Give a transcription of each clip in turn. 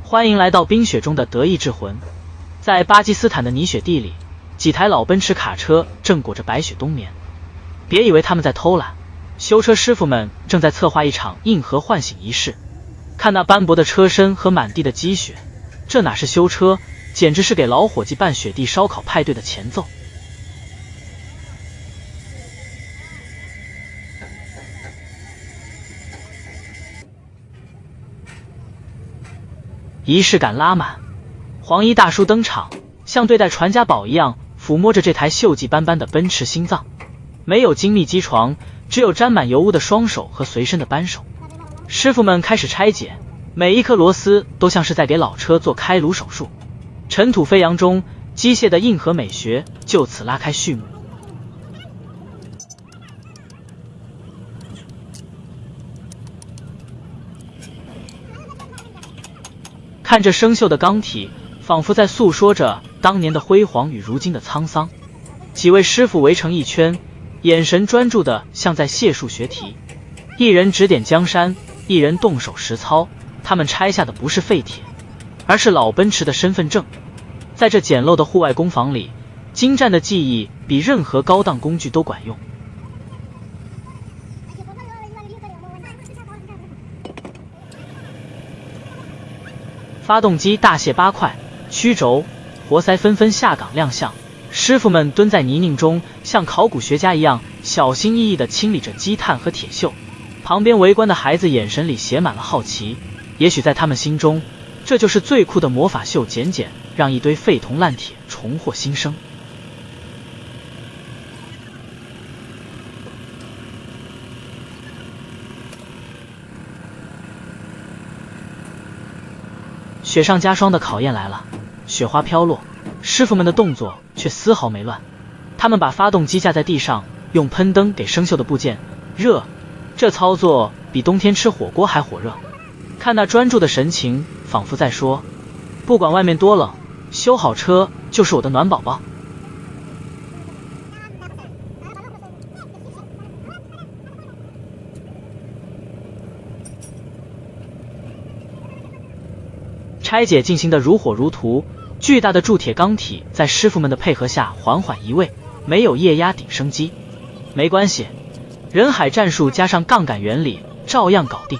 欢迎来到冰雪中的德意志魂。在巴基斯坦的泥雪地里，几台老奔驰卡车正裹着白雪冬眠。别以为他们在偷懒，修车师傅们正在策划一场硬核唤醒仪式。看那斑驳的车身和满地的积雪，这哪是修车，简直是给老伙计办雪地烧烤派对的前奏。仪式感拉满，黄衣大叔登场，像对待传家宝一样抚摸着这台锈迹斑斑的奔驰心脏。没有精密机床，只有沾满油污的双手和随身的扳手。师傅们开始拆解，每一颗螺丝都像是在给老车做开颅手术。尘土飞扬中，机械的硬核美学就此拉开序幕。看着生锈的钢体，仿佛在诉说着当年的辉煌与如今的沧桑。几位师傅围成一圈，眼神专注的像在谢术学题，一人指点江山，一人动手实操。他们拆下的不是废铁，而是老奔驰的身份证。在这简陋的户外工坊里，精湛的技艺比任何高档工具都管用。发动机大卸八块，曲轴、活塞纷纷下岗亮相。师傅们蹲在泥泞中，像考古学家一样小心翼翼地清理着积碳和铁锈。旁边围观的孩子眼神里写满了好奇，也许在他们心中，这就是最酷的魔法秀剪剪，让一堆废铜烂铁重获新生。雪上加霜的考验来了，雪花飘落，师傅们的动作却丝毫没乱。他们把发动机架在地上，用喷灯给生锈的部件热，这操作比冬天吃火锅还火热。看那专注的神情，仿佛在说，不管外面多冷，修好车就是我的暖宝宝。拆解进行得如火如荼，巨大的铸铁钢体在师傅们的配合下缓缓移位，没有液压顶升机。没关系，人海战术加上杠杆原理，照样搞定。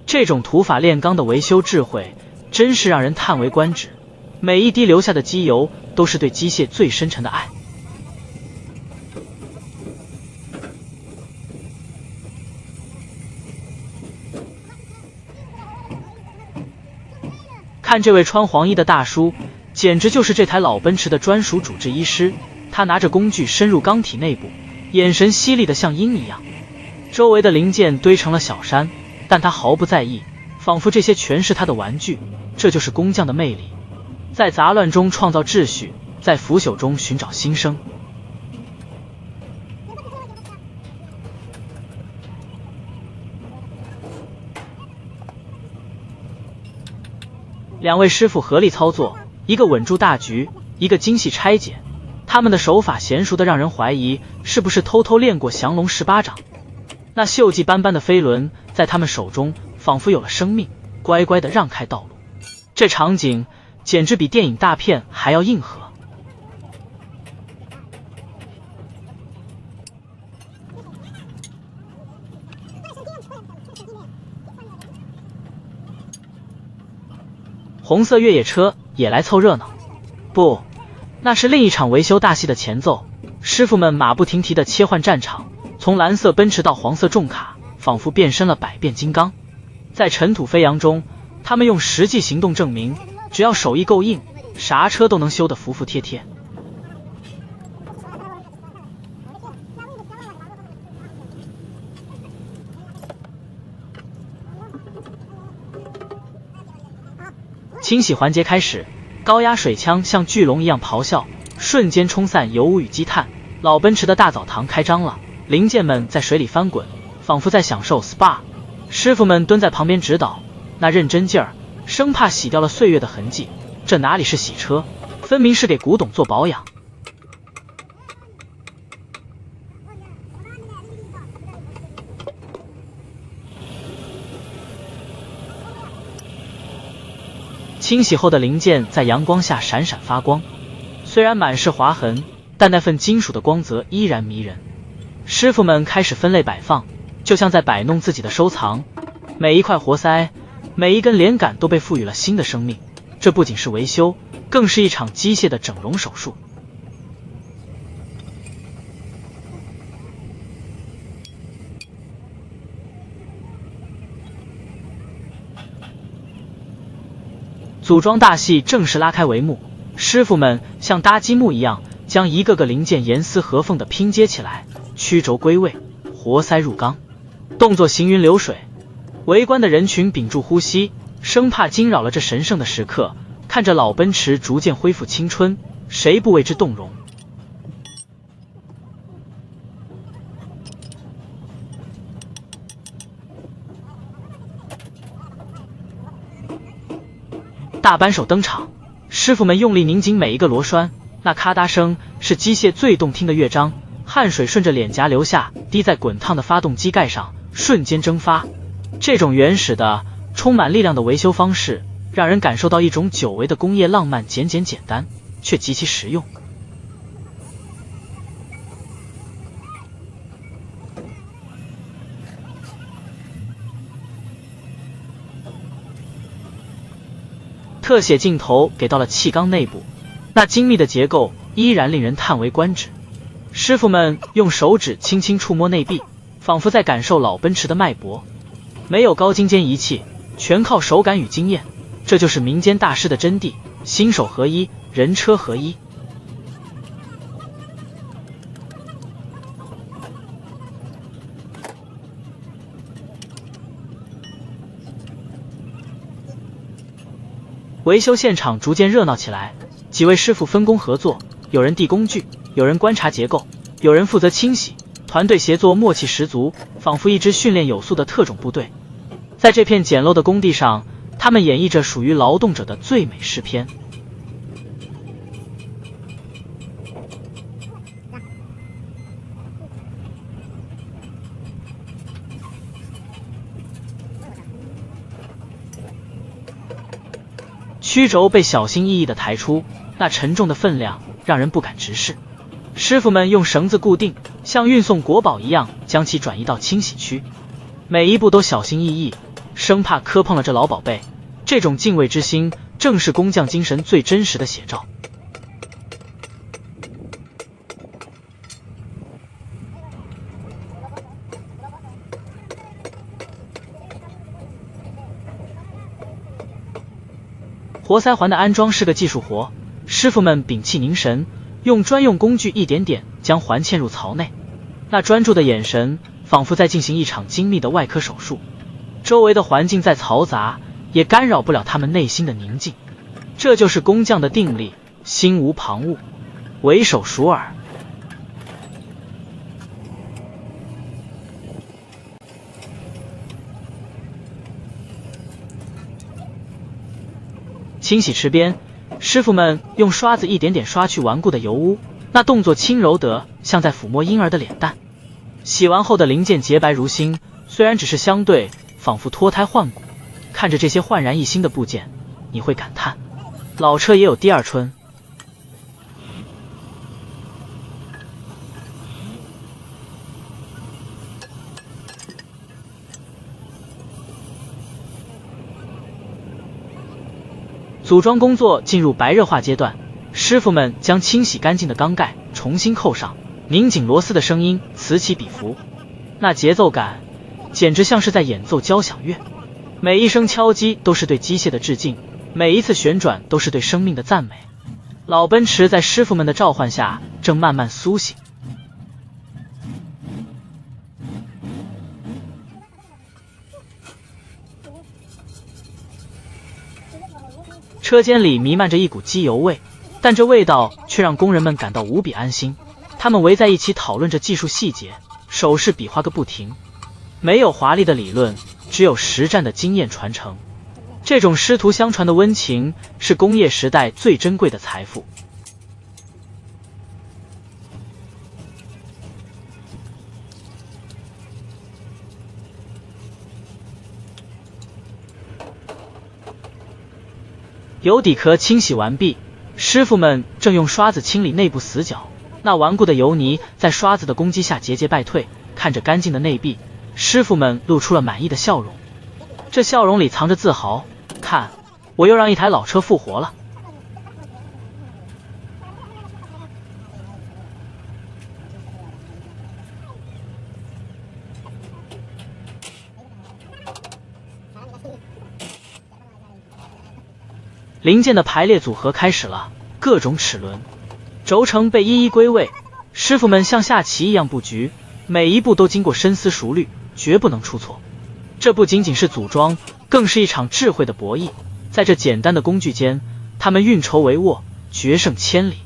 这种土法炼钢的维修智慧，真是让人叹为观止。每一滴流下的机油，都是对机械最深沉的爱。看这位穿黄衣的大叔，简直就是这台老奔驰的专属主治医师。他拿着工具深入钢体内部，眼神犀利的像鹰一样。周围的零件堆成了小山，但他毫不在意，仿佛这些全是他的玩具。这就是工匠的魅力，在杂乱中创造秩序，在腐朽中寻找新生。两位师傅合力操作，一个稳住大局，一个精细拆解。他们的手法娴熟的让人怀疑是不是偷偷练过降龙18掌。那锈迹斑斑的飞轮在他们手中仿佛有了生命，乖乖地让开道路。这场景简直比电影大片还要硬核。红色越野车也来凑热闹，不，那是另一场维修大戏的前奏。师傅们马不停蹄地切换战场，从蓝色奔驰到黄色重卡，仿佛变身了百变金刚。在尘土飞扬中，他们用实际行动证明，只要手艺够硬，啥车都能修得服服帖帖。清洗环节开始，高压水枪像巨龙一样咆哮，瞬间冲散油污与积碳。老奔驰的大澡堂开张了，零件们在水里翻滚，仿佛在享受 SPA。 师傅们蹲在旁边指导，那认真劲儿，生怕洗掉了岁月的痕迹。这哪里是洗车，分明是给古董做保养。清洗后的零件在阳光下闪闪发光，虽然满是划痕，但那份金属的光泽依然迷人。师傅们开始分类摆放，就像在摆弄自己的收藏。每一块活塞，每一根连杆都被赋予了新的生命。这不仅是维修，更是一场机械的整容手术。组装大戏正式拉开帷幕，师傅们像搭积木一样，将一个个零件严丝合缝地拼接起来，曲轴归位，活塞入缸，动作行云流水。围观的人群屏住呼吸，生怕惊扰了这神圣的时刻。看着老奔驰逐渐恢复青春，谁不为之动容？大扳手登场，师傅们用力拧紧每一个螺栓，那咔嗒声是机械最动听的乐章。汗水顺着脸颊流下，滴在滚烫的发动机盖上，瞬间蒸发。这种原始的、充满力量的维修方式，让人感受到一种久违的工业浪漫，简单，却极其实用。特写镜头给到了气缸内部，那精密的结构依然令人叹为观止。师傅们用手指轻轻触摸内壁，仿佛在感受老奔驰的脉搏。没有高精尖仪器，全靠手感与经验，这就是民间大师的真谛，心手合一，人车合一。维修现场逐渐热闹起来，几位师傅分工合作，有人递工具，有人观察结构，有人负责清洗，团队协作默契十足，仿佛一支训练有素的特种部队。在这片简陋的工地上，他们演绎着属于劳动者的最美诗篇。曲轴被小心翼翼地抬出，那沉重的分量让人不敢直视。师傅们用绳子固定，像运送国宝一样将其转移到清洗区，每一步都小心翼翼，生怕磕碰了这老宝贝。这种敬畏之心，正是工匠精神最真实的写照。活塞环的安装是个技术活，师傅们屏气凝神，用专用工具一点点将环嵌入槽内。那专注的眼神，仿佛在进行一场精密的外科手术。周围的环境再嘈杂，也干扰不了他们内心的宁静。这就是工匠的定力，心无旁骛，唯手熟耳。清洗池边，师傅们用刷子一点点刷去顽固的油污，那动作轻柔得像在抚摸婴儿的脸蛋。洗完后的零件洁白如新，虽然只是相对，仿佛脱胎换骨。看着这些焕然一新的部件，你会感叹，老车也有第二春。组装工作进入白热化阶段，师傅们将清洗干净的缸盖重新扣上，拧紧螺丝的声音此起彼伏，那节奏感简直像是在演奏交响乐。每一声敲击都是对机械的致敬，每一次旋转都是对生命的赞美。老奔驰在师傅们的召唤下正慢慢苏醒。车间里弥漫着一股机油味，但这味道却让工人们感到无比安心。他们围在一起讨论着技术细节，手势比划个不停。没有华丽的理论，只有实战的经验传承。这种师徒相传的温情，是工业时代最珍贵的财富。油底壳清洗完毕，师傅们正用刷子清理内部死角。那顽固的油泥在刷子的攻击下节节败退。看着干净的内壁，师傅们露出了满意的笑容。这笑容里藏着自豪。看，我又让一台老车复活了。零件的排列组合开始了，各种齿轮、轴承被一一归位，师傅们像下棋一样布局，每一步都经过深思熟虑，绝不能出错。这不仅仅是组装，更是一场智慧的博弈。在这简单的工具间，他们运筹帷幄，决胜千里。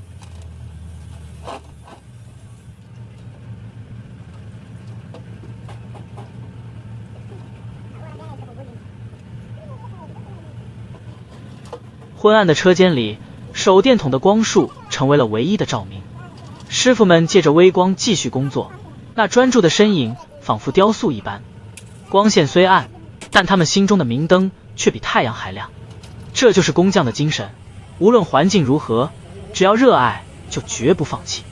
昏暗的车间里，手电筒的光束成为了唯一的照明。师傅们借着微光继续工作，那专注的身影仿佛雕塑一般。光线虽暗，但他们心中的明灯却比太阳还亮。这就是工匠的精神，无论环境如何，只要热爱，就绝不放弃。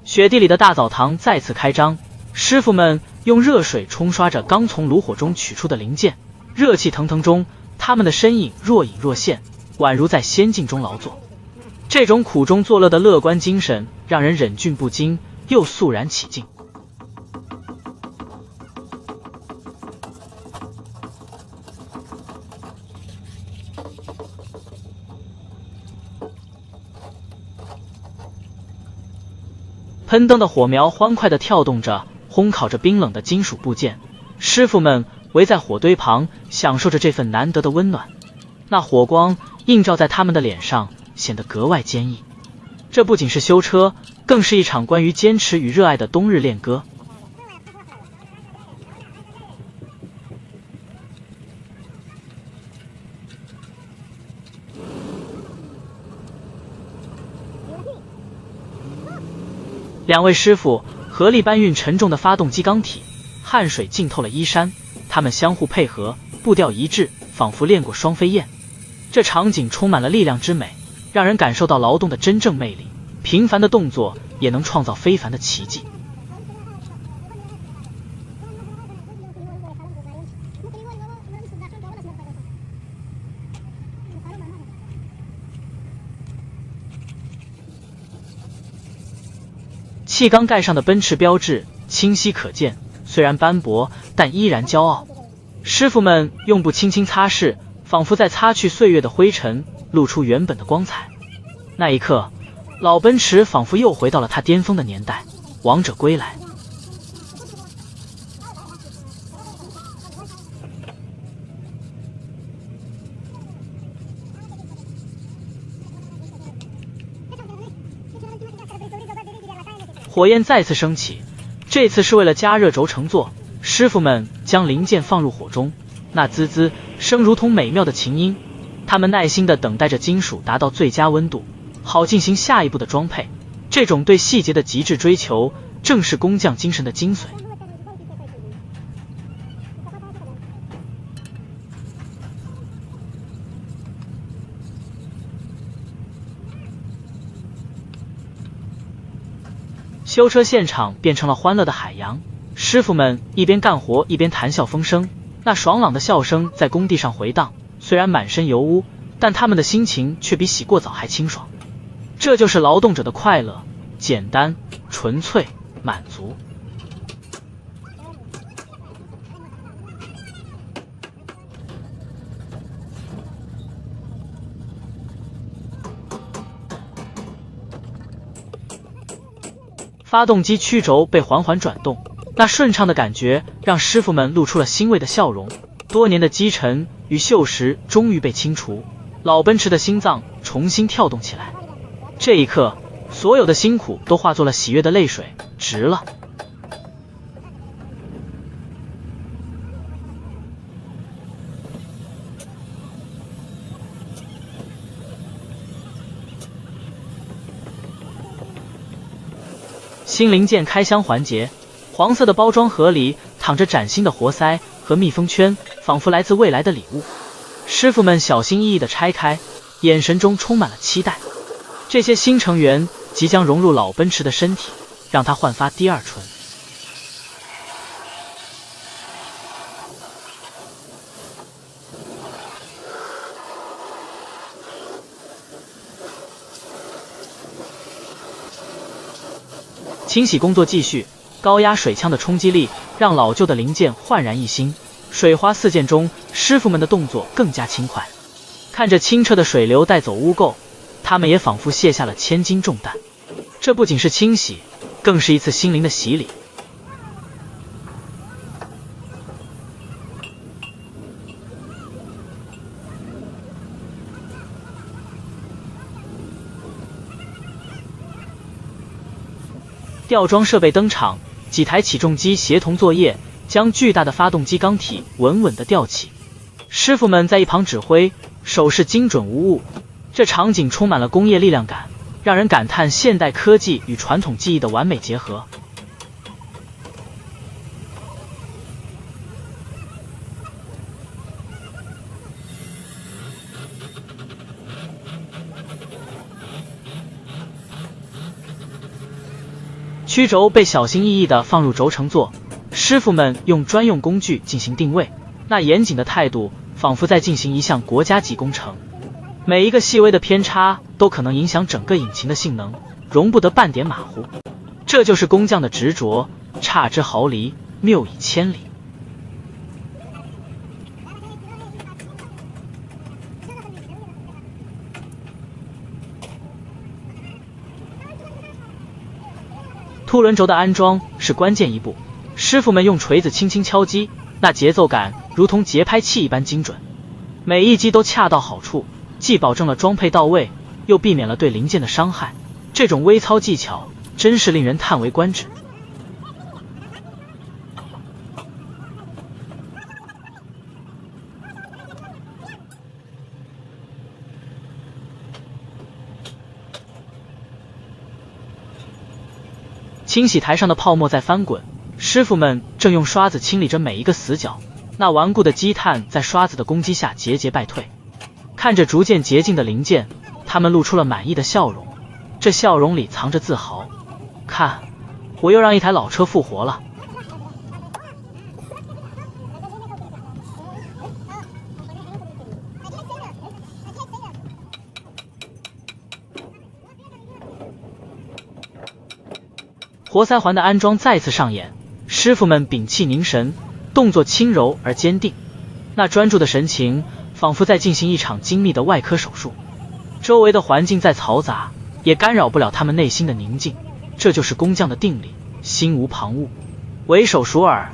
雪地里的大澡堂再次开张，师傅们用热水冲刷着刚从炉火中取出的零件，热气腾腾中，他们的身影若隐若现，宛如在仙境中劳作。这种苦中作乐的乐观精神，让人忍俊不禁，又肃然起敬。喷灯的火苗欢快地跳动着，烘烤着冰冷的金属部件。师傅们围在火堆旁，享受着这份难得的温暖。那火光映照在他们的脸上，显得格外坚毅。这不仅是修车，更是一场关于坚持与热爱的冬日恋歌。两位师傅合力搬运沉重的发动机缸体，汗水浸透了衣衫，他们相互配合，步调一致，仿佛练过双飞燕。这场景充满了力量之美，让人感受到劳动的真正魅力。平凡的动作也能创造非凡的奇迹。气缸盖上的奔驰标志清晰可见，虽然斑驳，但依然骄傲。师傅们用布轻轻擦拭，仿佛在擦去岁月的灰尘，露出原本的光彩。那一刻，老奔驰仿佛又回到了它巅峰的年代，王者归来。火焰再次升起，这次是为了加热轴承座。师傅们将零件放入火中，那滋滋声如同美妙的琴音。他们耐心地等待着金属达到最佳温度，好进行下一步的装配。这种对细节的极致追求，正是工匠精神的精髓。修车现场变成了欢乐的海洋，师傅们一边干活一边谈笑风生，那爽朗的笑声在工地上回荡。虽然满身油污，但他们的心情却比洗过澡还清爽。这就是劳动者的快乐，简单、纯粹、满足。发动机曲轴被缓缓转动，那顺畅的感觉让师傅们露出了欣慰的笑容。多年的积尘与锈蚀终于被清除，老奔驰的心脏重新跳动起来。这一刻，所有的辛苦都化作了喜悦的泪水，值了。新零件开箱环节，黄色的包装盒里躺着崭新的活塞和密封圈，仿佛来自未来的礼物。师傅们小心翼翼地拆开，眼神中充满了期待。这些新成员即将融入老奔驰的身体，让它焕发第二春。清洗工作继续，高压水枪的冲击力让老旧的零件焕然一新。水花四溅中，师傅们的动作更加轻快。看着清澈的水流带走污垢，他们也仿佛卸下了千斤重担。这不仅是清洗，更是一次心灵的洗礼。吊装设备登场，几台起重机协同作业，将巨大的发动机缸体稳稳地吊起。师傅们在一旁指挥，手势精准无误。这场景充满了工业力量感，让人感叹现代科技与传统技艺的完美结合。曲轴被小心翼翼地放入轴承座，师傅们用专用工具进行定位，那严谨的态度仿佛在进行一项国家级工程。每一个细微的偏差都可能影响整个引擎的性能，容不得半点马虎。这就是工匠的执着，差之毫厘，谬以千里。凸轮轴的安装是关键一步，师傅们用锤子轻轻敲击，那节奏感如同节拍器一般精准，每一击都恰到好处，既保证了装配到位，又避免了对零件的伤害。这种微操技巧真是令人叹为观止。清洗台上的泡沫在翻滚，师傅们正用刷子清理着每一个死角，那顽固的积碳在刷子的攻击下节节败退。看着逐渐洁净的零件，他们露出了满意的笑容，这笑容里藏着自豪。看，我又让一台老车复活了。活塞环的安装再次上演，师傅们屏气凝神，动作轻柔而坚定，那专注的神情仿佛在进行一场精密的外科手术。周围的环境再嘈杂，也干扰不了他们内心的宁静。这就是工匠的定力，心无旁骛，唯手熟耳。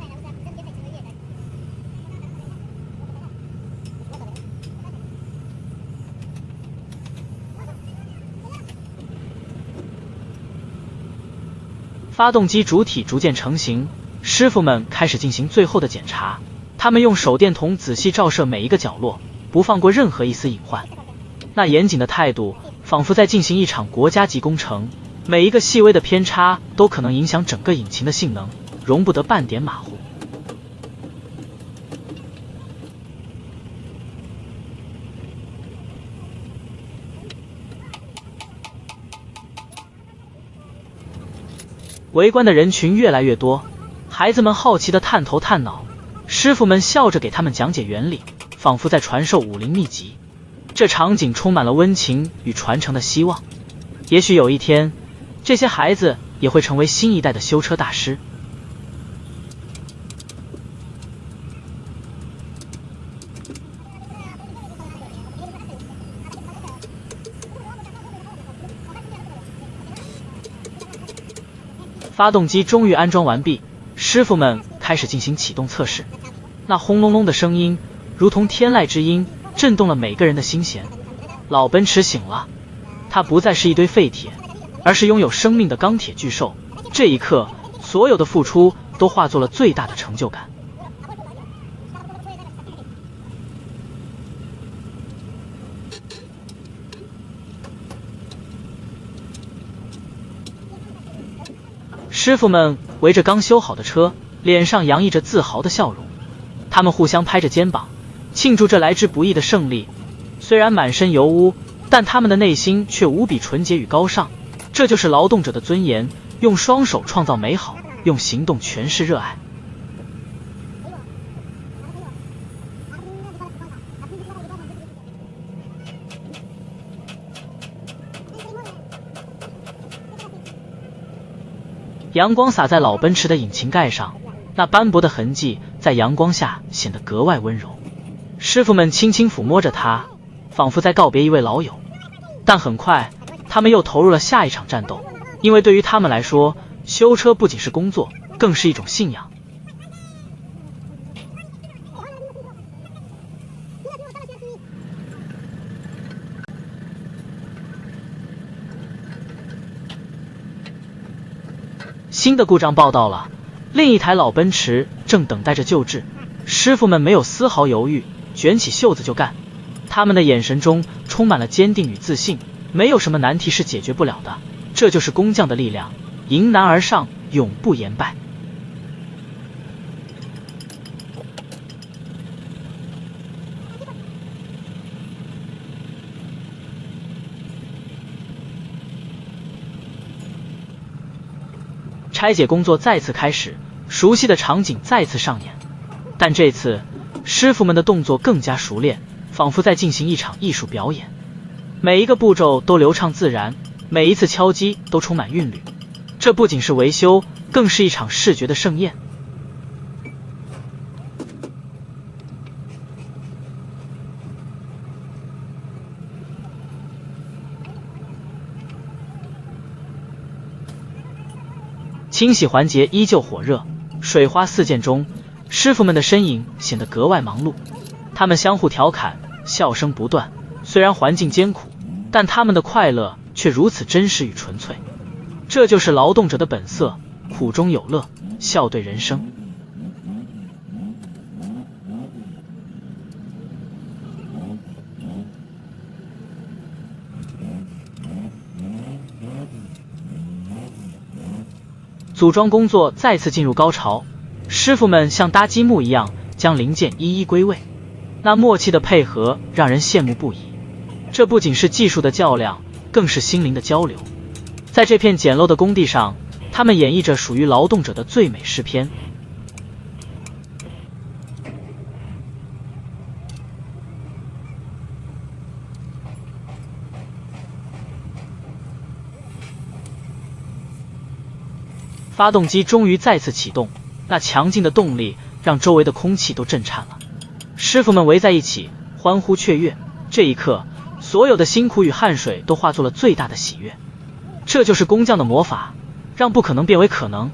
发动机主体逐渐成型，师傅们开始进行最后的检查。他们用手电筒仔细照射每一个角落，不放过任何一丝隐患。那严谨的态度仿佛在进行一场国家级工程，每一个细微的偏差都可能影响整个引擎的性能，容不得半点马虎。围观的人群越来越多，孩子们好奇地探头探脑，师傅们笑着给他们讲解原理，仿佛在传授武林秘籍。这场景充满了温情与传承的希望。也许有一天，这些孩子也会成为新一代的修车大师。发动机终于安装完毕，师傅们开始进行启动测试。那轰隆隆的声音如同天籁之音，震动了每个人的心弦。老奔驰醒了，它不再是一堆废铁，而是拥有生命的钢铁巨兽。这一刻，所有的付出都化作了最大的成就感。师傅们围着刚修好的车，脸上洋溢着自豪的笑容。他们互相拍着肩膀，庆祝这来之不易的胜利。虽然满身油污，但他们的内心却无比纯洁与高尚。这就是劳动者的尊严，用双手创造美好，用行动诠释热爱。阳光洒在老奔驰的引擎盖上，那斑驳的痕迹在阳光下显得格外温柔。师傅们轻轻抚摸着它，仿佛在告别一位老友。但很快，他们又投入了下一场战斗，因为对于他们来说，修车不仅是工作，更是一种信仰。新的故障报道了，另一台老奔驰正等待着救治。师傅们没有丝毫犹豫，卷起袖子就干。他们的眼神中充满了坚定与自信，没有什么难题是解决不了的。这就是工匠的力量，迎难而上，永不言败。拆解工作再次开始，熟悉的场景再次上演，但这次师傅们的动作更加熟练，仿佛在进行一场艺术表演。每一个步骤都流畅自然，每一次敲击都充满韵律。这不仅是维修，更是一场视觉的盛宴。清洗环节依旧火热，水花四溅中，师傅们的身影显得格外忙碌。他们相互调侃，笑声不断。虽然环境艰苦，但他们的快乐却如此真实与纯粹。这就是劳动者的本色，苦中有乐，笑对人生。组装工作再次进入高潮，师傅们像搭积木一样将零件一一归位，那默契的配合让人羡慕不已。这不仅是技术的较量，更是心灵的交流。在这片简陋的工地上，他们演绎着属于劳动者的最美诗篇。发动机终于再次启动，那强劲的动力让周围的空气都震颤了。师傅们围在一起，欢呼雀跃。这一刻，所有的辛苦与汗水都化作了最大的喜悦。这就是工匠的魔法，让不可能变为可能。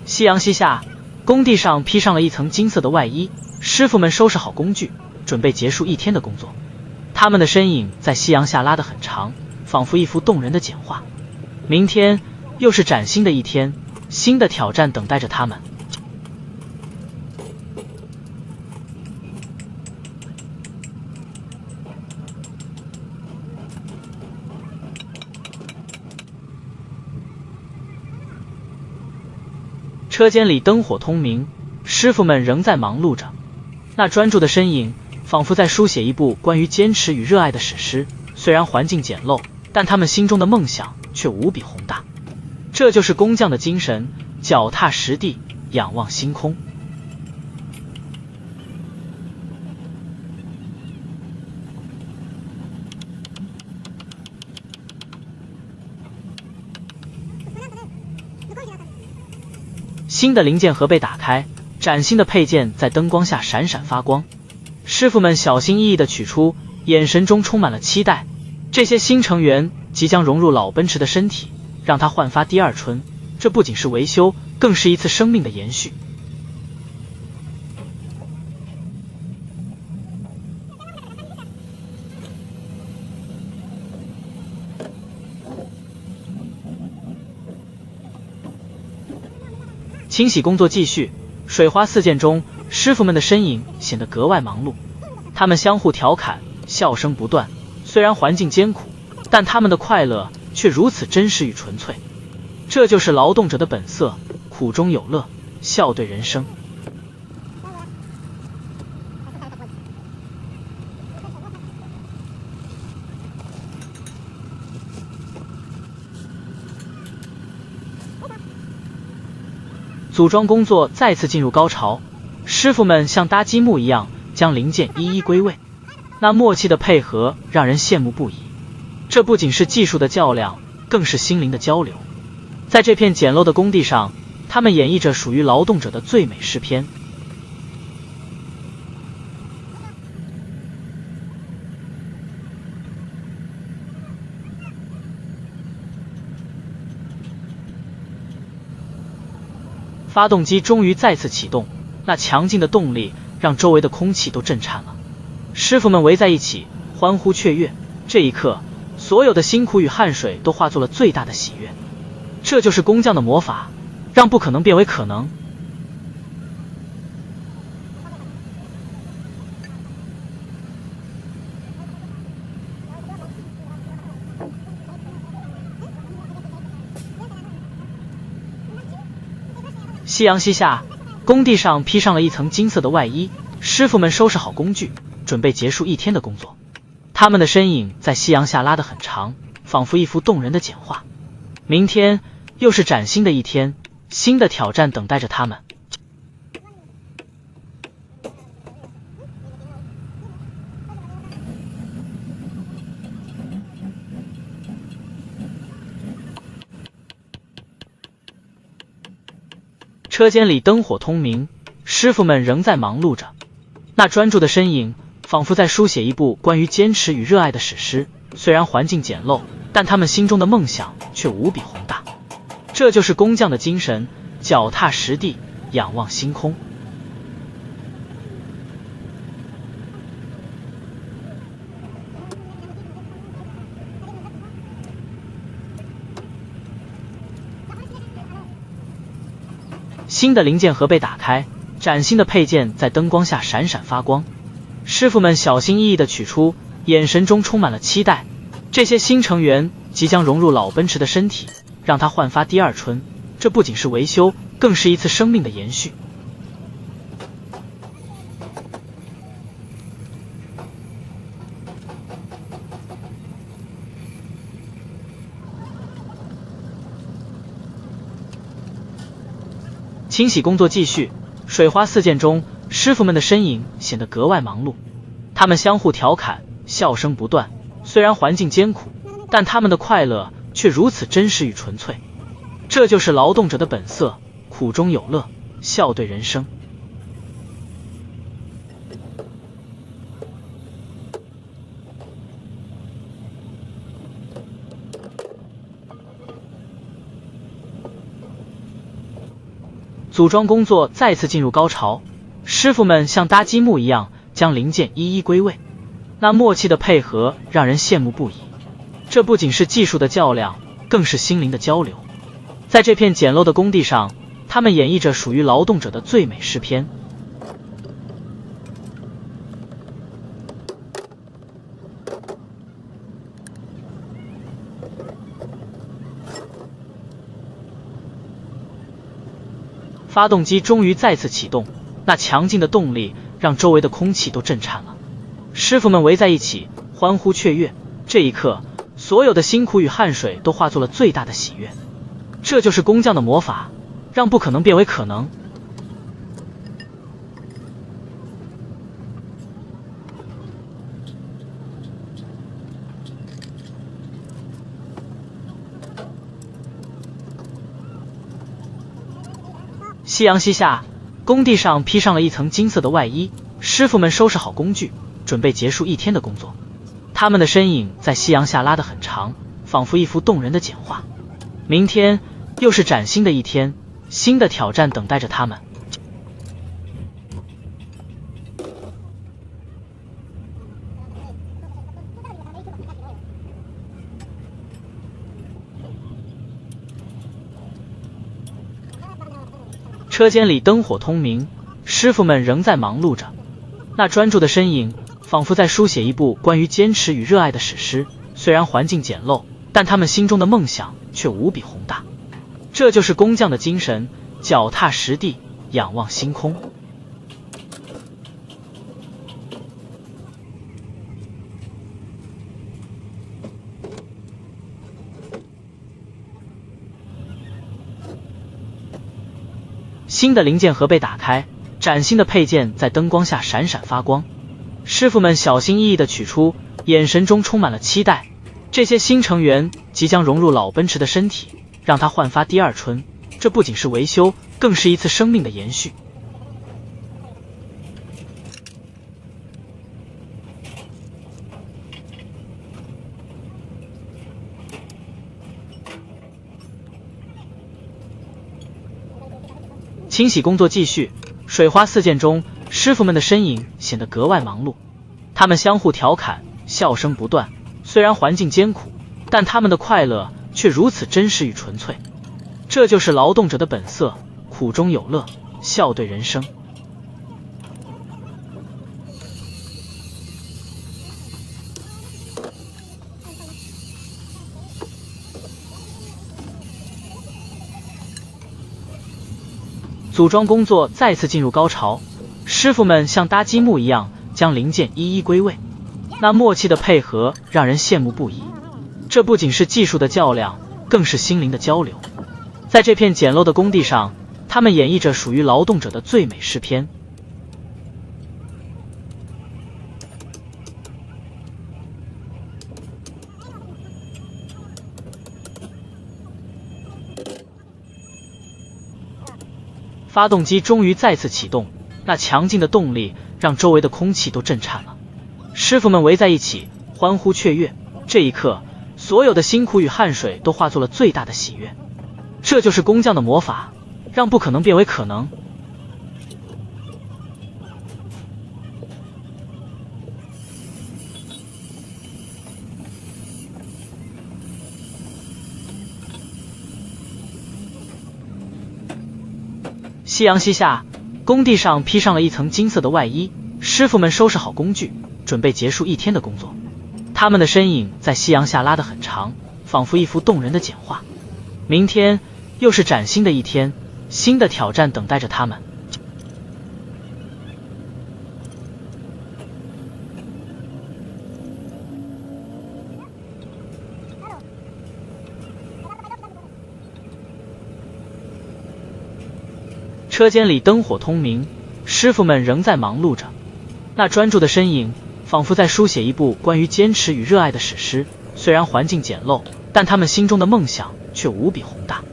夕阳西下，工地上披上了一层金色的外衣，师傅们收拾好工具，准备结束一天的工作。他们的身影在夕阳下拉得很长，仿佛一幅动人的简画。明天又是崭新的一天，新的挑战等待着他们。车间里灯火通明，师傅们仍在忙碌着，那专注的身影仿佛在书写一部关于坚持与热爱的史诗。虽然环境简陋，但他们心中的梦想却无比宏大。这就是工匠的精神，脚踏实地，仰望星空。新的零件盒被打开，崭新的配件在灯光下闪闪发光。师傅们小心翼翼地取出，眼神中充满了期待。这些新成员即将融入老奔驰的身体，让它焕发第二春。这不仅是维修，更是一次生命的延续。清洗工作继续，水花四溅中，师傅们的身影显得格外忙碌。他们相互调侃，笑声不断。虽然环境艰苦，但他们的快乐却如此真实与纯粹。这就是劳动者的本色，苦中有乐，笑对人生。组装工作再次进入高潮，师傅们像搭积木一样将零件一一归位，那默契的配合让人羡慕不已。这不仅是技术的较量，更是心灵的交流。在这片简陋的工地上，他们演绎着属于劳动者的最美诗篇。发动机终于再次启动，那强劲的动力让周围的空气都震颤了。师傅们围在一起，欢呼雀跃。这一刻，所有的辛苦与汗水都化作了最大的喜悦。这就是工匠的魔法，让不可能变为可能。夕阳西下，工地上披上了一层金色的外衣，师傅们收拾好工具，准备结束一天的工作。他们的身影在夕阳下拉得很长，仿佛一幅动人的简画。明天又是崭新的一天，新的挑战等待着他们。车间里灯火通明，师傅们仍在忙碌着。那专注的身影仿佛在书写一部关于坚持与热爱的史诗。虽然环境简陋，但他们心中的梦想却无比宏大。这就是工匠的精神，脚踏实地，仰望星空。新的零件盒被打开，崭新的配件在灯光下闪闪发光。师傅们小心翼翼地取出，眼神中充满了期待。这些新成员即将融入老奔驰的身体，让它焕发第二春。这不仅是维修，更是一次生命的延续。清洗工作继续，水花四溅中，师傅们的身影显得格外忙碌。他们相互调侃，笑声不断。虽然环境艰苦，但他们的快乐却如此真实与纯粹。这就是劳动者的本色，苦中有乐，笑对人生。组装工作再次进入高潮，师傅们像搭积木一样将零件一一归位，那默契的配合让人羡慕不已。这不仅是技术的较量，更是心灵的交流。在这片简陋的工地上，他们演绎着属于劳动者的最美诗篇。发动机终于再次启动，那强劲的动力让周围的空气都震颤了。师傅们围在一起，欢呼雀跃。这一刻，所有的辛苦与汗水都化作了最大的喜悦。这就是工匠的魔法，让不可能变为可能。夕阳西下，工地上披上了一层金色的外衣，师傅们收拾好工具，准备结束一天的工作。他们的身影在夕阳下拉得很长，仿佛一幅动人的简画。明天又是崭新的一天，新的挑战等待着他们。车间里灯火通明，师傅们仍在忙碌着，那专注的身影仿佛在书写一部关于坚持与热爱的史诗。虽然环境简陋，但他们心中的梦想却无比宏大。这就是工匠的精神，脚踏实地，仰望星空。新的零件盒被打开，崭新的配件在灯光下闪闪发光。师傅们小心翼翼地取出，眼神中充满了期待。这些新成员即将融入老奔驰的身体，让它焕发第二春。这不仅是维修，更是一次生命的延续。清洗工作继续，水花四溅中，师傅们的身影显得格外忙碌。他们相互调侃，笑声不断。虽然环境艰苦，但他们的快乐却如此真实与纯粹。这就是劳动者的本色，苦中有乐，笑对人生。组装工作再次进入高潮，师傅们像搭积木一样将零件一一归位，那默契的配合让人羡慕不已。这不仅是技术的较量，更是心灵的交流。在这片简陋的工地上，他们演绎着属于劳动者的最美诗篇。发动机终于再次启动，那强劲的动力让周围的空气都震颤了。师傅们围在一起，欢呼雀跃。这一刻，所有的辛苦与汗水都化作了最大的喜悦。这就是工匠的魔法，让不可能变为可能。夕阳西下，工地上披上了一层金色的外衣，师傅们收拾好工具，准备结束一天的工作。他们的身影在夕阳下拉得很长，仿佛一幅动人的简画。明天又是崭新的一天，新的挑战等待着他们。车间里灯火通明，师傅们仍在忙碌着，那专注的身影仿佛在书写一部关于坚持与热爱的史诗。虽然环境简陋，但他们心中的梦想却无比宏大。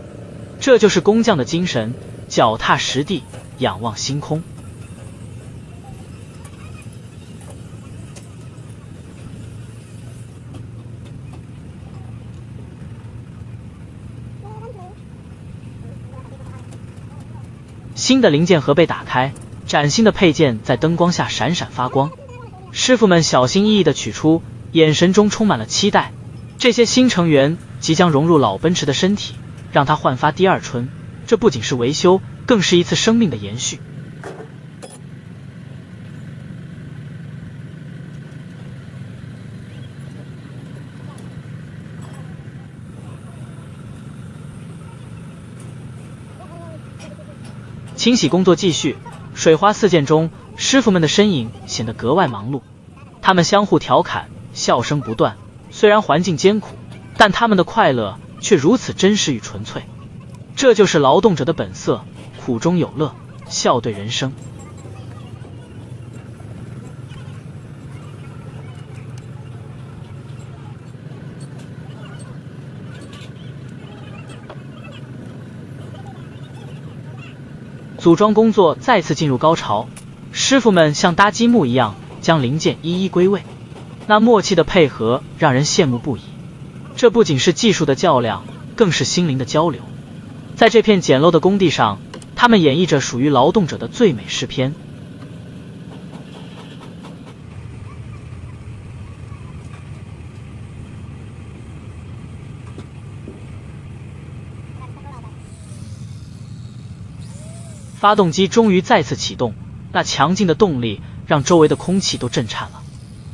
这就是工匠的精神，脚踏实地，仰望星空。新的零件盒被打开，崭新的配件在灯光下闪闪发光。师傅们小心翼翼地取出，眼神中充满了期待。这些新成员即将融入老奔驰的身体，让它焕发第二春。这不仅是维修，更是一次生命的延续。清洗工作继续，水花四溅中，师傅们的身影显得格外忙碌。他们相互调侃，笑声不断。虽然环境艰苦，但他们的快乐却如此真实与纯粹。这就是劳动者的本色，苦中有乐，笑对人生。组装工作再次进入高潮，师傅们像搭积木一样将零件一一归位，那默契的配合让人羡慕不已。这不仅是技术的较量，更是心灵的交流。在这片简陋的工地上，他们演绎着属于劳动者的最美诗篇。发动机终于再次启动，那强劲的动力让周围的空气都震颤了。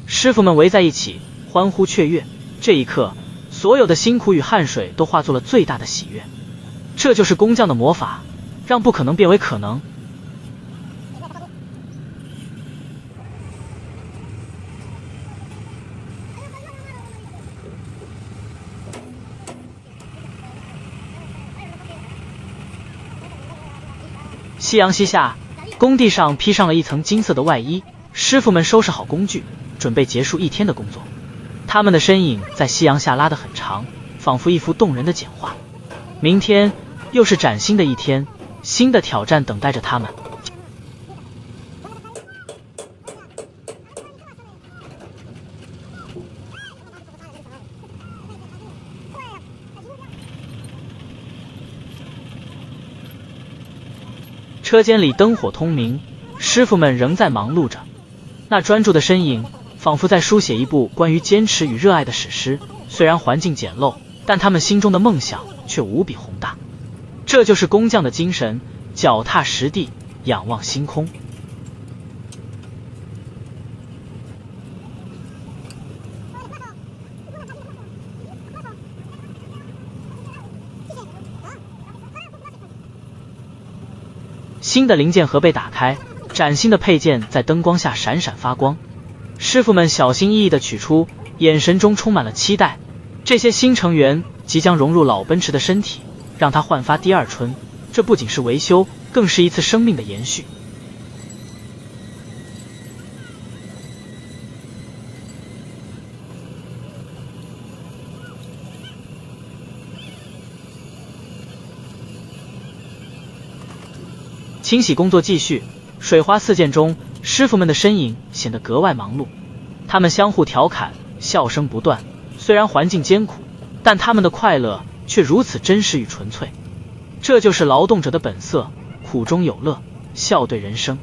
师傅们围在一起，欢呼雀跃。这一刻，所有的辛苦与汗水都化作了最大的喜悦。这就是工匠的魔法，让不可能变为可能。夕阳西下，工地上披上了一层金色的外衣，师傅们收拾好工具，准备结束一天的工作。他们的身影在夕阳下拉得很长，仿佛一幅动人的简画。明天又是崭新的一天，新的挑战等待着他们。车间里灯火通明，师傅们仍在忙碌着。那专注的身影，仿佛在书写一部关于坚持与热爱的史诗。虽然环境简陋，但他们心中的梦想却无比宏大。这就是工匠的精神，脚踏实地，仰望星空。新的零件盒被打开，崭新的配件在灯光下闪闪发光。师傅们小心翼翼地取出，眼神中充满了期待。这些新成员即将融入老奔驰的身体，让它焕发第二春。这不仅是维修，更是一次生命的延续。清洗工作继续，水花四溅中，师傅们的身影显得格外忙碌。他们相互调侃，笑声不断。虽然环境艰苦，但他们的快乐却如此真实与纯粹。这就是劳动者的本色，苦中有乐，笑对人生。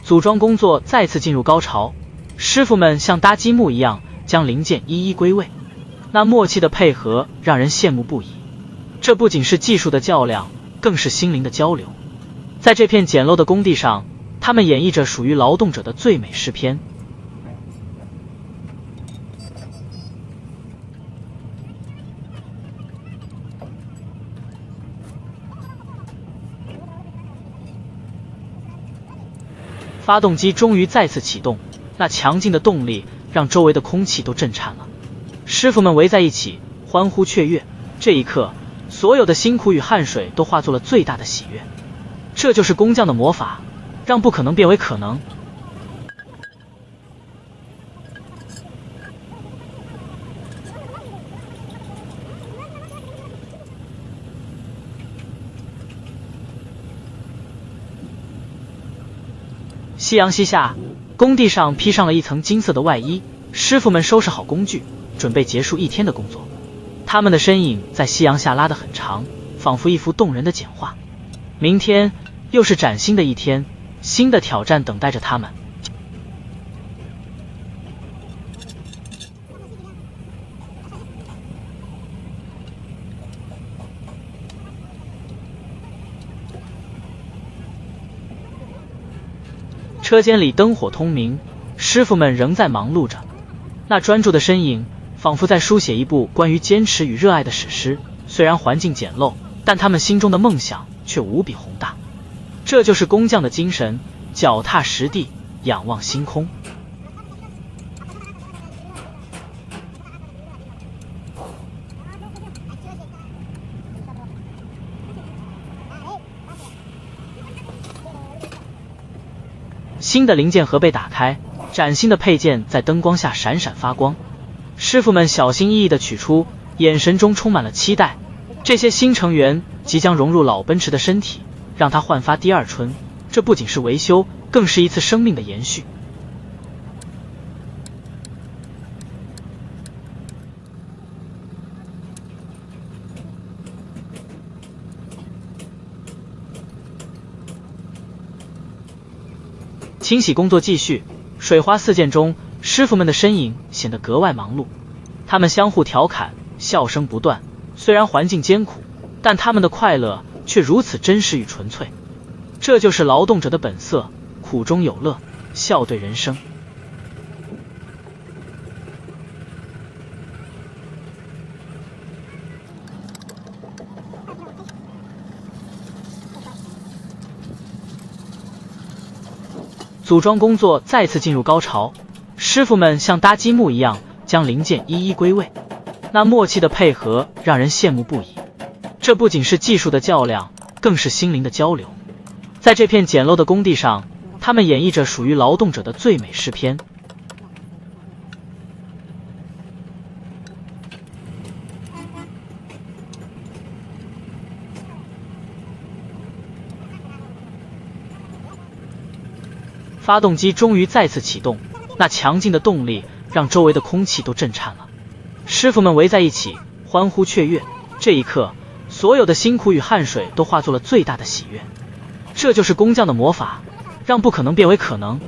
组装工作再次进入高潮，师傅们像搭积木一样将零件一一归位，那默契的配合让人羡慕不已。这不仅是技术的较量，更是心灵的交流。在这片简陋的工地上，他们演绎着属于劳动者的最美诗篇。发动机终于再次启动，那强劲的动力让周围的空气都震颤了。师傅们围在一起，欢呼雀跃。这一刻，所有的辛苦与汗水都化作了最大的喜悦。这就是工匠的魔法，让不可能变为可能。夕阳西下，工地上披上了一层金色的外衣，师傅们收拾好工具，准备结束一天的工作。他们的身影在夕阳下拉得很长，仿佛一幅动人的简画。明天又是崭新的一天，新的挑战等待着他们。车间里灯火通明，师傅们仍在忙碌着。那专注的身影，仿佛在书写一部关于坚持与热爱的史诗。虽然环境简陋，但他们心中的梦想却无比宏大。这就是工匠的精神，脚踏实地，仰望星空。新的零件盒被打开，崭新的配件在灯光下闪闪发光。师傅们小心翼翼地取出，眼神中充满了期待。这些新成员即将融入老奔驰的身体，让它焕发第二春。这不仅是维修，更是一次生命的延续。清洗工作继续，水花四溅中，师傅们的身影显得格外忙碌。他们相互调侃，笑声不断。虽然环境艰苦，但他们的快乐却如此真实与纯粹。这就是劳动者的本色，苦中有乐，笑对人生。组装工作再次进入高潮，师傅们像搭积木一样将零件一一归位，那默契的配合让人羡慕不已。这不仅是技术的较量，更是心灵的交流。在这片简陋的工地上，他们演绎着属于劳动者的最美诗篇。发动机终于再次启动，那强劲的动力让周围的空气都震颤了。师傅们围在一起，欢呼雀跃。这一刻，所有的辛苦与汗水都化作了最大的喜悦。这就是工匠的魔法，让不可能变为可能。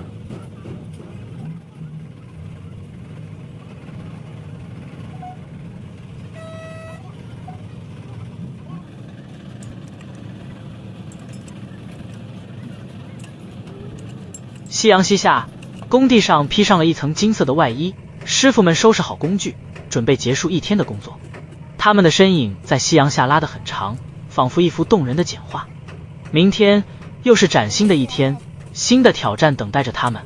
夕阳西下，工地上披上了一层金色的外衣，师傅们收拾好工具，准备结束一天的工作。他们的身影在夕阳下拉得很长，仿佛一幅动人的简画。明天又是崭新的一天，新的挑战等待着他们。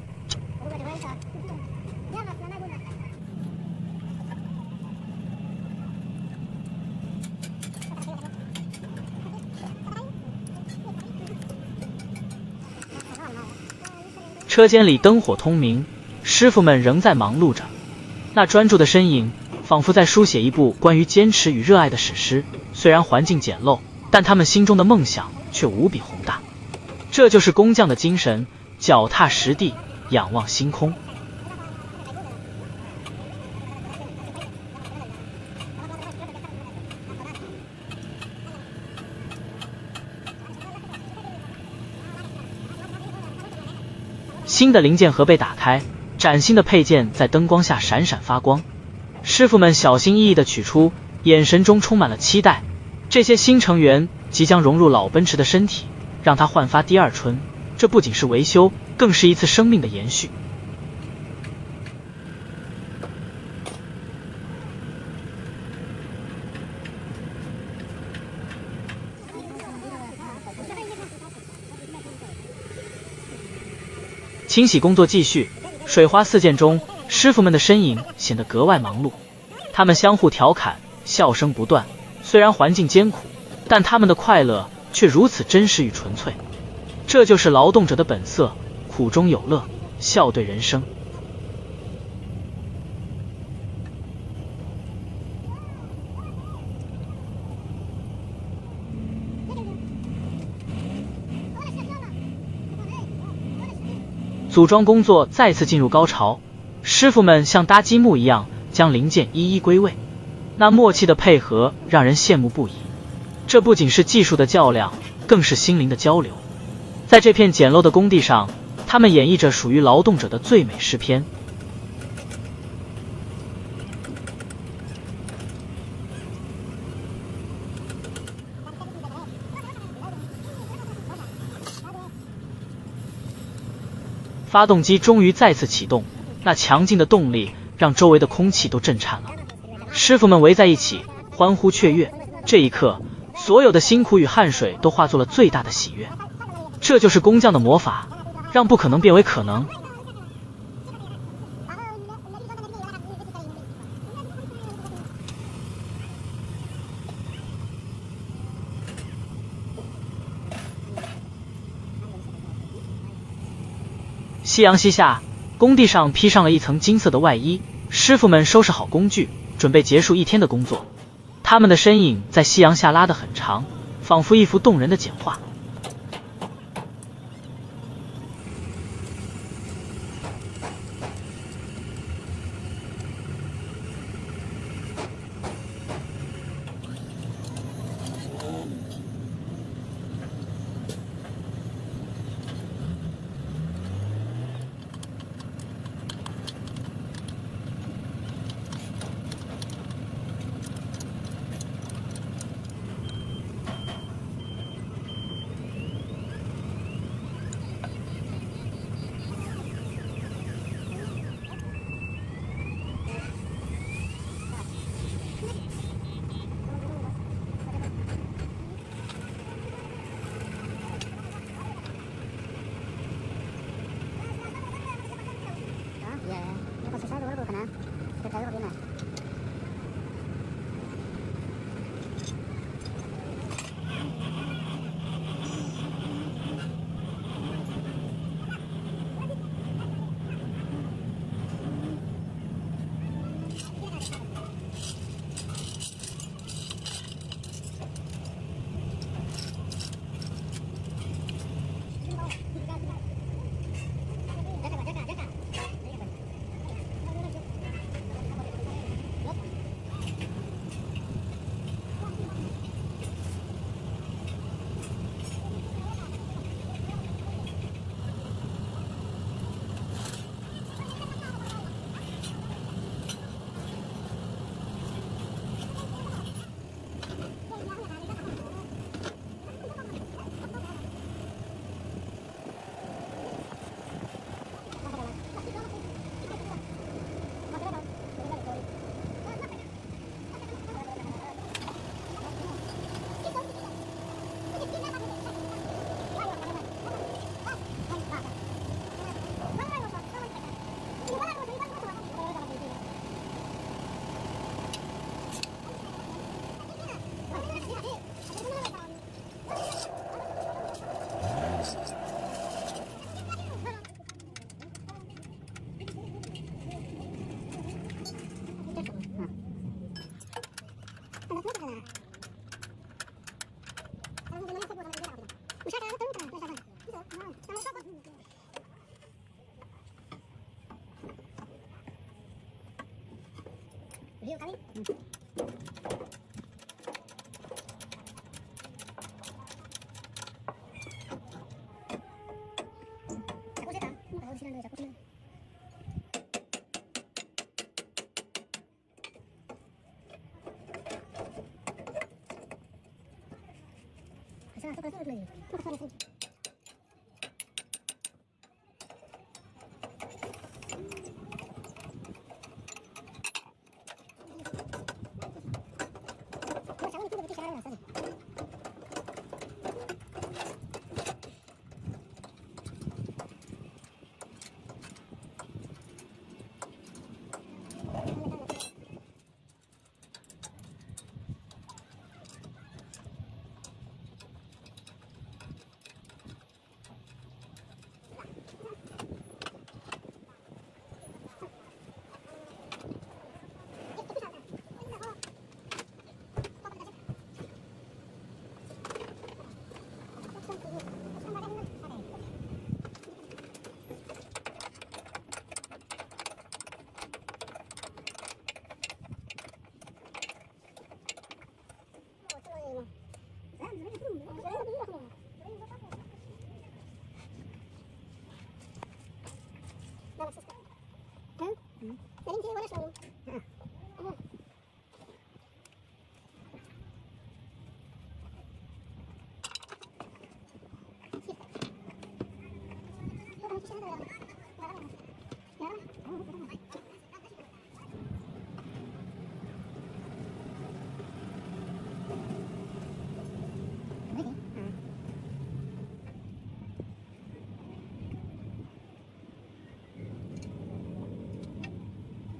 车间里灯火通明，师傅们仍在忙碌着。那专注的身影，仿佛在书写一部关于坚持与热爱的史诗。虽然环境简陋，但他们心中的梦想却无比宏大。这就是工匠的精神，脚踏实地，仰望星空。新的零件盒被打开，崭新的配件在灯光下闪闪发光。师傅们小心翼翼地取出，眼神中充满了期待。这些新成员即将融入老奔驰的身体，让它焕发第二春。这不仅是维修，更是一次生命的延续。清洗工作继续，水花四溅中，师傅们的身影显得格外忙碌。他们相互调侃，笑声不断。虽然环境艰苦，但他们的快乐却如此真实与纯粹。这就是劳动者的本色，苦中有乐，笑对人生。组装工作再次进入高潮，师傅们像搭积木一样将零件一一归位，那默契的配合让人羡慕不已。这不仅是技术的较量，更是心灵的交流。在这片简陋的工地上，他们演绎着属于劳动者的最美诗篇。发动机终于再次启动，那强劲的动力让周围的空气都震颤了。师傅们围在一起，欢呼雀跃。这一刻，所有的辛苦与汗水都化作了最大的喜悦。这就是工匠的魔法，让不可能变为可能。夕阳西下，工地上披上了一层金色的外衣，师傅们收拾好工具，准备结束一天的工作。他们的身影在夕阳下拉得很长，仿佛一幅动人的简画。Review kali. Aku sih tak, tahu di sini ada aku sini. Bisa masuk lagi. Masuk lagi.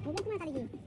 Hubung kemana tadi?